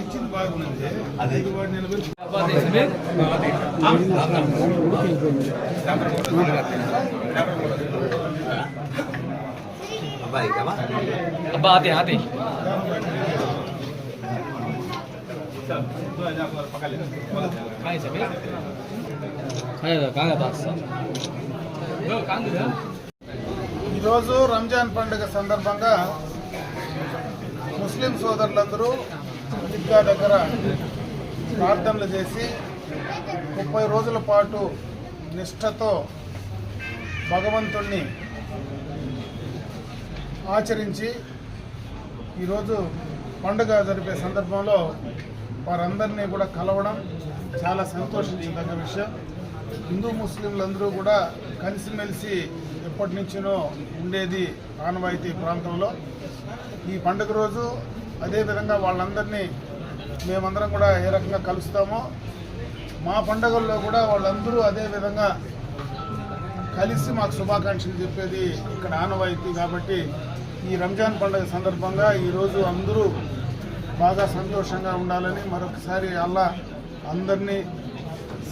ఇచ్చింది బాగుంది అదే अब्बा आते आते ఈరోజు రంజాన్ పండుగ సందర్భంగా ముస్లిం సోదరులందరూ ఈద్గా దగ్గర ప్రార్థనలు చేసి 30 రోజుల పాటు నిష్ఠతో భగవంతుణ్ణి ఆచరించి ఈరోజు పండుగ జరిపే సందర్భంలో వారందరినీ కూడా కలవడం చాలా సంతోషించదగ్గ విషయం. హిందూ ముస్లింలందరూ కూడా కలిసిమెలిసి ఎప్పటి నుంచినో ఉండేది ఆనవాయితీ ప్రాంతంలో. ఈ పండుగ రోజు అదేవిధంగా వాళ్ళందరినీ మేమందరం కూడా ఏ రకంగా కలుస్తామో మా పండుగల్లో కూడా వాళ్ళందరూ అదేవిధంగా కలిసి మాకు శుభాకాంక్షలు చెప్పేది ఇక్కడ ఆనవాయితీ. కాబట్టి ఈ రంజాన్ పండుగ సందర్భంగా ఈరోజు అందరూ బాగా సంతోషంగా ఉండాలని మరొకసారి అల్లాహ్ అందరినీ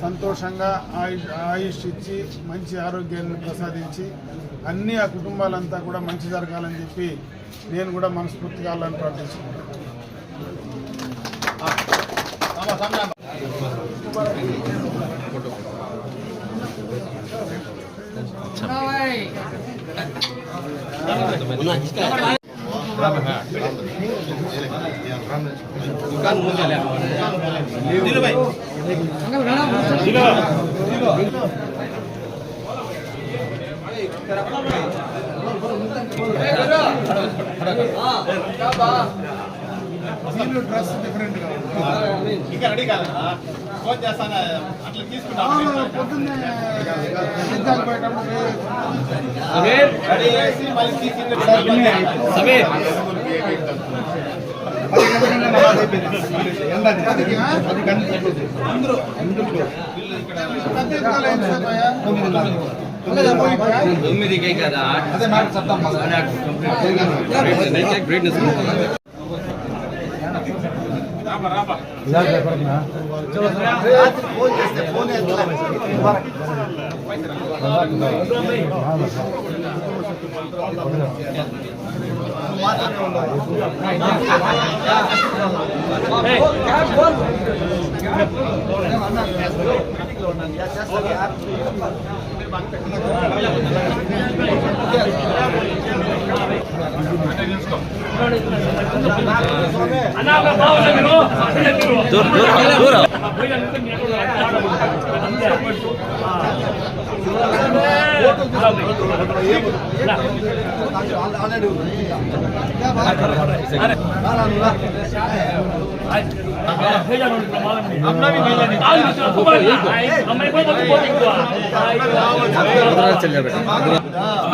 సంతోషంగా ఆయుష్ ఇచ్చి మంచి ఆరోగ్యాన్ని ప్రసాదించి అన్ని ఆ కుటుంబాలంతా కూడా మంచి జరగాలని చెప్పి నేను కూడా మనస్ఫూర్తిగా అల్లాహ్ని ప్రార్థించుకుంటున్నాను. డ్రెస్ డిఫరెంట్ గా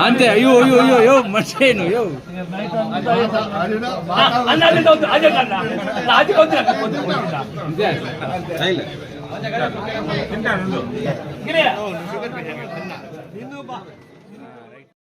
అంతే. అయ్యో అయ్యో అయ్యో అయ్యో మర్చిపోయాను. అయ్యో తింటాను.